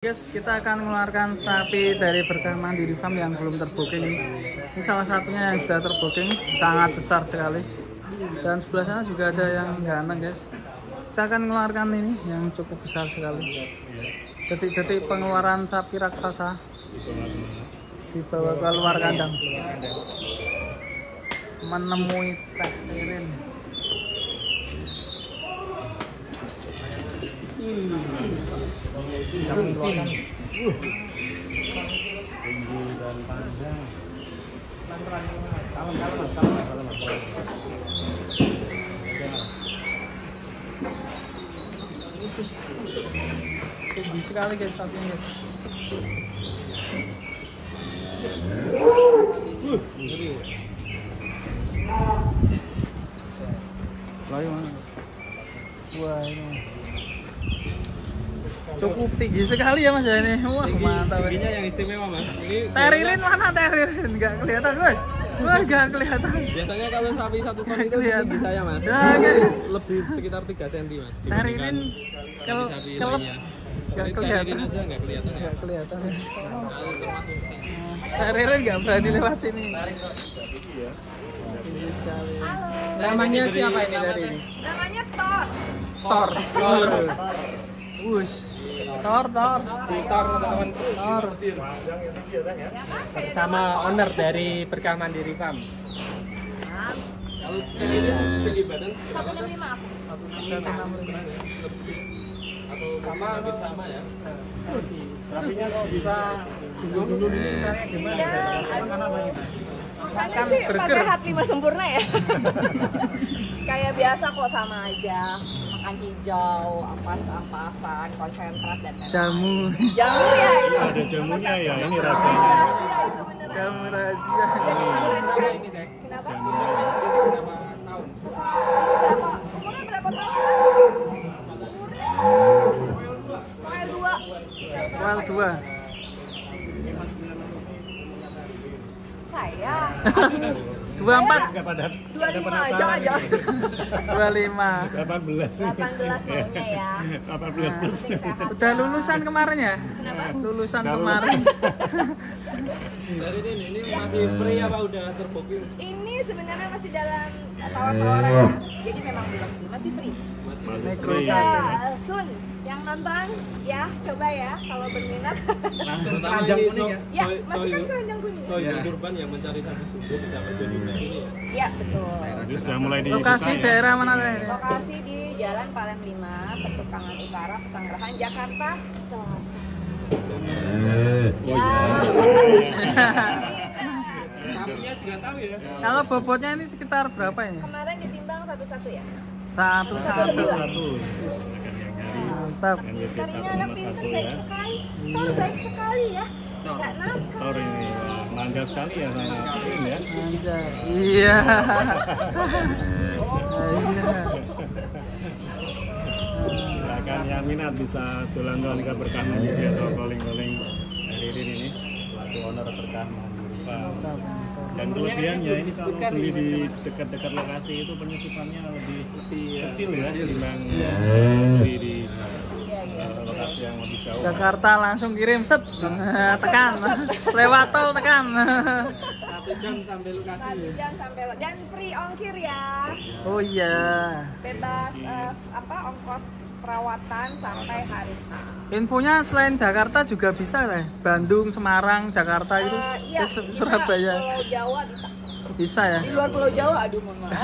Guys, kita akan mengeluarkan sapi dari Berkah Mandiri Farm yang belum terbooking. Ini salah satunya yang sudah terbooking, sangat besar sekali. Dan sebelah sana juga ada yang ganteng, guys. Kita akan mengeluarkan ini yang cukup besar sekali. Detik-detik pengeluaran sapi raksasa dibawa ke luar kandang. Menemui Teh Ririn. Tinggi dan panjang. Kalem. Tinggi sekali guys sapinya guys. Lagi mana? Wah ini cukup tinggi sekali ya mas ya ini. Wah mantap. Tingginya yang istimewa mas. Ini Teh Ririn mana Teh Ririn? Nggak kelihatan gue. Wah nggak kelihatan. biasanya kalau sapi 1 ton itu Kelihatan. tinggi saya mas. Nah, guys. Lebih sekitar 3 cm mas. Teh Ririn kelep nggak kelihatan. Aja nggak kelihatan ya. Nggak kelihatan. Kalau termasuk Teh Ririn nggak berani lewat sini. Tinggi sekali. Namanya siapa ini dari ini? Namanya Thor. Thor. Wush. Thor. teman-teman. Thor. Sama owner dari Berkah Mandiri Farm. Kalau ini tinggi badan 165 aku. atau hampir sama ya. Sapinya kok bisa dulu-dulu ini caranya gimana? Makan apa ini? Makan sih pakai hat 5 sempurna ya. Kayak biasa kok, sama aja. Makan hijau, ampas-ampasan, konsentrat dan lain-lain. Jamu. Jamu ya ini. Ada jamunya ya, ini rasanya. Rahasia itu bener. Jamu rahasia. Ini deh. Kenapa? Berapa tahun? Umurnya berapa tahun? Umurnya Wal 2. saya 24. Enggak pada 25 aja. 25. 18. 18 maunya ya. 18 plus. Penting sehat. Udah lulusan kemarin ya? Lulusan Udah kemarin. Dari ini masih free apa udah terbooking? Ini sebenarnya masih dalam tawar-tawaran ya. Jadi memang belum sih, masih free. Negosiasi. Ya, Sun yang nonton ya, coba ya kalau berminat. Langsung keranjang kuning ya? Ya, masukkan keranjang kuning. Soy Kurban yang mencari sapi subur bisa berkunjung ke sini ya. Ya, betul. Jadi sudah mulai dibuka Lokasi ya? daerah mana teh? Lokasi di Jalan Palem 5, Petukangan Utara, Pesanggerahan, Jakarta Selatan. Oh Ya. Sapinya juga tahu ya. Kalau bobotnya ini sekitar berapa ini? Kemarin ditimbang satu-satu ya. Satu. Satu. Mantap. Pintarnya anak pintar, baik ya. sekali. Thor baik sekali ya. Nggak nakal. Thor ini wah, manja sekali ya sama Rin ya. Anjay. Iya. Iya. Silakan yang minat bisa tulang-tulang ke Berkah Mandiri atau calling-calling dari Rin ini selaku owner Berkah Mandiri Farm. Mantap. Dan kelebihannya ini kalau beli di dekat-dekat lokasi itu penyusutannya lebih kecil ya dibanding beli di lokasi yang lebih jauh. Jakarta langsung kirim set. Tekan. Lewat tol tekan. 1 jam sampai lokasi. 1 jam sampai dan free ongkir ya. Oh iya. Bebas ongkos perawatan sampai hari H. Infonya selain Jakarta juga bisa teh. Bandung, Semarang, Jakarta itu. Iya, Surabaya. Pulau Jawa bisa. Bisa ya. Di luar Pulau Jawa, aduh mohon maaf.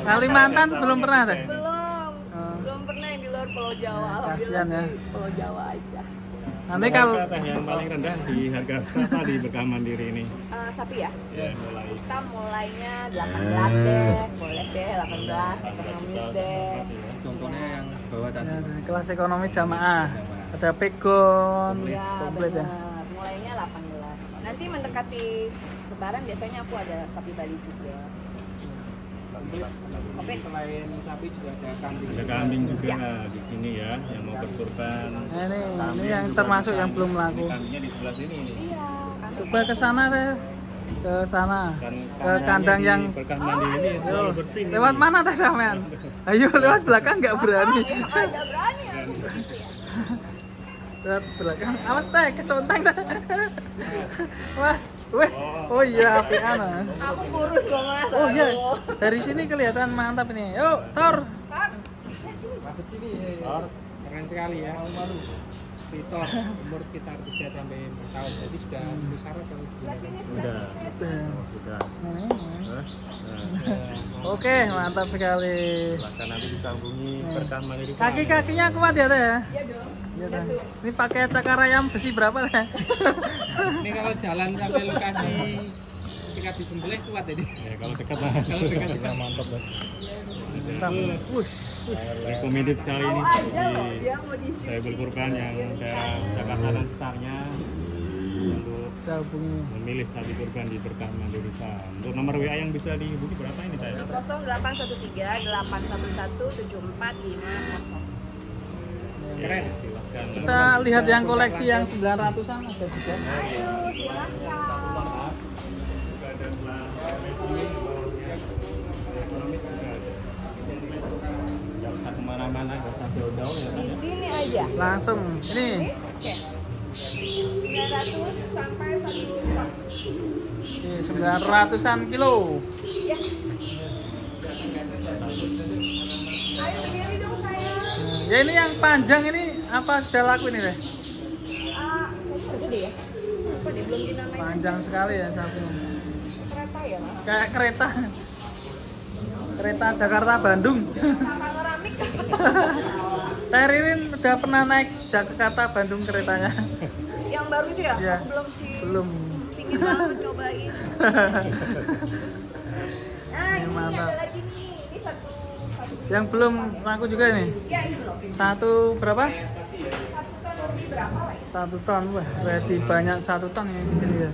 Kalimantan belum pernah teh. Belum pernah yang di luar Pulau Jawa. Kasian ya. Di Pulau Jawa aja. Nanti kalau Harga teh yang paling rendah di harga berapa di Berkah Mandiri ini? Sapi ya? Ya mulai Kita mulainya 18 deh, boleh deh 18, ekonomis deh. Contohnya yang bawah tadi. ya, kelas ekonomi jamaah. Ada pegon, Iya komplit ya. benar, mulainya 18. Nanti mendekati Lebaran biasanya aku ada sapi Bali juga. Komplit. Selain sapi juga ada kambing. ada kambing juga Ya. di sini ya yang mau berkurban. Nah, ini Kambing yang juga termasuk bisa. yang belum Ini laku. kambingnya di sebelah sini ini. Iya, kan. Coba ke sana teh. Ke sana. Dan Ke kandang di yang Berkah Mandiri ini selalu bersih. lewat ini. mana teh sampean? Ayo lewat belakang nggak berani. Ada berani ya. Lihat belakang. Awas teh kesontang teh. Mas, weh. Oh iya, apian. Aku kurus kok Mas. Oh iya. Aduh. Dari sini kelihatan mantap ini. Yuk, Thor. Kak, lihat sini. Mantap sini. Thor. Keren sekali ya. Si Thor umur sekitar 3 sampai 4 tahun. Jadi sudah memenuhi syarat kalau Lihat sini Udah. sebelah sini. Sudah. Nah, Oke, mantap sekali. silahkan nanti disambungi berkah mandiri. Kaki-kakinya kuat ya teh ya? Iya dong. Iya Lihat teh. tuh. Ini pakai cakar ayam besi berapa teh? Ini kalau jalan sampai lokasi ketika disembelih kuat jadi. Ya kalau dekat lah. Kalau dekat. Kita mantap lah. Mantap. Wush. Recommended sekali Tahu ini aja loh di dia mau di Saibul Kurban yang daerah Jakarta dan sekitarnya untuk Saya hubungi. memilih sapi kurban di Berkah Mandiri Farm. Untuk nomor WA yang bisa dihubungi berapa ini Teh? 0813 811 7450. Keren. Silahkan. Kita lihat yang koleksi yang 900-an ada juga. Ayo silakan. Juga ada bawahnya ekonomis juga ada. Nggak usah kemana-mana, nggak usah jauh-jauh ya. Di sini aja. Langsung ini Oke. 900 sampai 1 ton. 900-an kilo. Yes. Ayo berdiri dong sayang. Ya ini yang panjang ini apa sudah laku ini deh? Kayaknya ada deh ya. Apa deh belum dinamain. Panjang sekali ya sapinya. Kereta ya Mas. Kayak kereta. Kereta Jakarta Bandung. Panoramik. Teh Ririn udah pernah naik Jakarta Bandung keretanya? Yang baru itu ya? Iya. Aku belum sih. Belum. Pingin banget cobain. Nah, ini mantap. ada lagi nih. Ini satu Yang belum laku juga ini. ya ini loh. Satu berapa? 1 ton lebih berapa lah? 1 ton. Wah, ready banyak 1 ton yang di sini ya.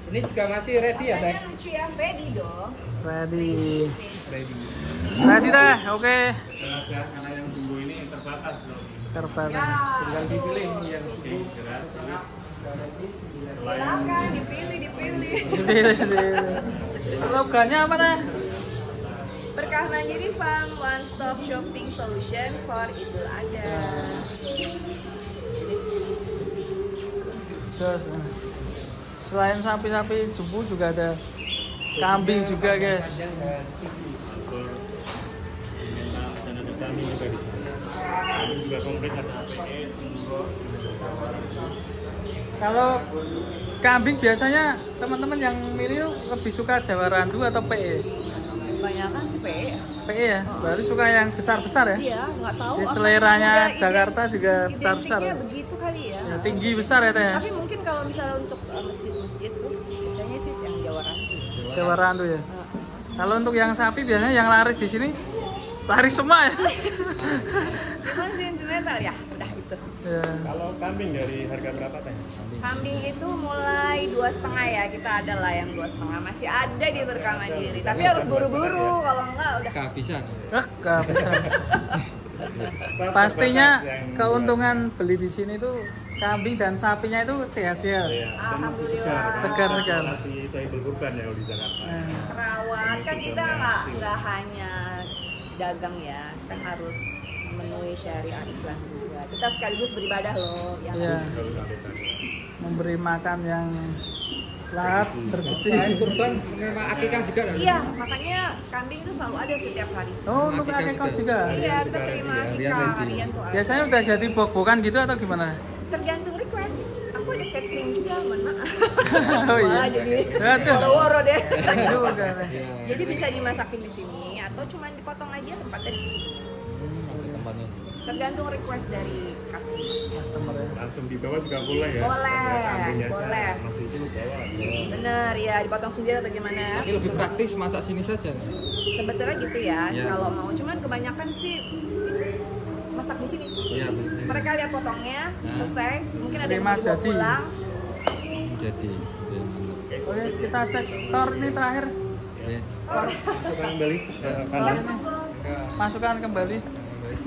Ini juga masih ready ya, Teh? Kayaknya lucu ya, ready dong. Ready. Ready. Ready teh. Oke. Sengaja karena yang tunggu ini terbatas loh. Terbatas. Tinggal dipilih yang Oke, gerak. Silakan dipilih. Slogannya apa teh? Berkah Mandiri Farm, one stop shopping solution for Idul Adha. Jos. Selain sapi-sapi jumbo juga ada kambing juga guys. Atur mental dan ada kambing juga di sana. Kambing juga komplit ada APS, umroh. Kalau kambing biasanya teman-teman yang milih lebih suka Jawa Randu atau PE? Kebanyakan sih PE. PE ya, berarti suka yang besar-besar ya? Iya, nggak tahu. Di apa. seleranya Udah Jakarta juga besar-besar. identiknya begitu kali ya. Ya, tinggi besar ya teh. Tapi mungkin kalau misalnya untuk masjid-masjid tuh biasanya sih yang Jawa Randu. Jawa Randu ya. Kalau untuk yang sapi biasanya yang laris di sini laris semua ya. Cuman sentimental ya, udah itu. Ya. Kalau kambing dari harga berapa Teh? Kambing itu mulai 2,5 ya, kita ada lah yang 2,5 masih ada di Berkah Mandiri. Tapi harus buru-buru, kalau enggak udah. Kehabisan. Nggak bisa. Pastinya keuntungan beli di sini tuh kambing dan sapinya itu sehat-sehat. Iya, dan masih segar. Alhamdulillah. Segar-segar. Masih Saibul Kurban ya kalau di Jakarta. Nah, Perawat kan kita nggak hanya dagang ya, kan harus memenuhi syariat Islam juga. Kita sekaligus beribadah loh, ya. iya, Kalau sampai tadi. memberi makan yang lahap bergizi. Selain kurban, menerima akikah juga kan? Iya, makanya kambing itu selalu ada setiap hari. Oh, untuk akikah juga. Iya, kita terima akikah harian tuh. Biasanya udah jadi bok-bokan gitu atau gimana? Tergantung request. Aku ada catering juga, mohon maaf. Oh iya. Wah, jadi Aduh. woro-woro deh. Juga nih. Jadi bisa dimasakin di sini atau cuma dipotong aja tempatnya di sini. Tergantung request dari customer. Customer ya. Langsung dibawa juga boleh ya? Boleh, Ya, kambingnya aja boleh. masih itu bawa. Bener ya, dipotong sendiri atau gimana? Tapi lebih praktis masak sini saja. Sebetulnya gitu ya, Iya. kalau mau. Cuman kebanyakan sih masak di sini. Iya, Mereka lihat potongnya, selesai. Mungkin ada yang Terima mau dibawa jadi. pulang. jadi. Oke, kita cek Thor ini terakhir. Masukkan kembali ke kandang. Masukkan kembali.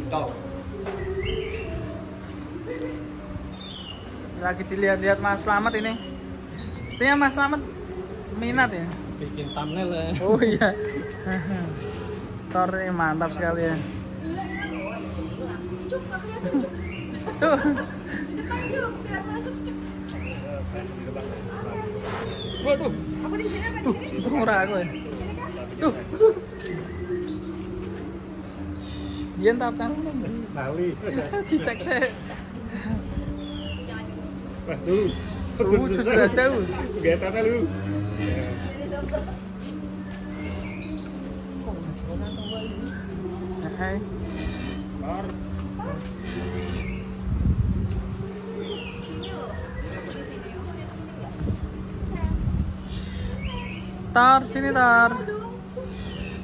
Top. Lagi dilihat-lihat Mas Slamet ini. Artinya Mas Slamet minat ya? Bikin thumbnail ya. Oh iya. Thor ini mantap sekali ya. Cuk. Depan Cuk, biar masuk Cuk. Waduh. Apa di sini apa di sini? Itu murah aku ya. Tuh. Dia entah kan Lali. dicek cek. Wah, su. Sudah jauh. Kegiatannya lu. Hai. Tar, sini Tar.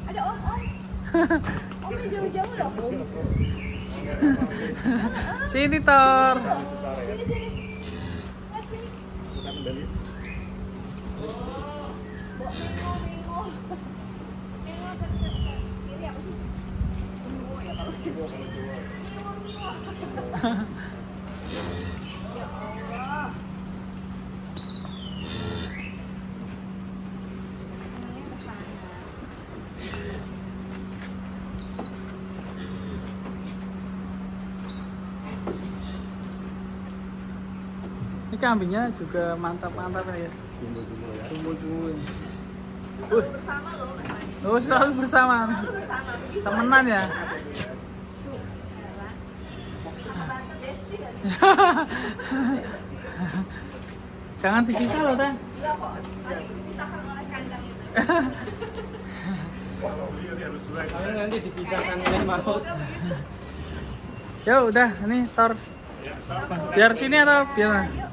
Ada om. Omnya jauh-jauh loh. Sini Tar. Sini sini. Lihat sini. Mingo. Ini apa sih? Mingo ya kalau. Mingo. Ya Allah. Namanya kesana. Ini kambingnya juga mantap-mantap ya. Jumbo-jumbo. Selalu bersama loh, Mas. Oh, selalu bersama. Selalu bersama. Bisa Temenan ya. Sama tante Besti kali. Jangan dipisah loh, Tan. Enggak kok. Paling dipisahkan oleh kandang itu. Paling nanti dipisahkan oleh maut. Ya udah, ini Tor. Biar sini atau biar mana?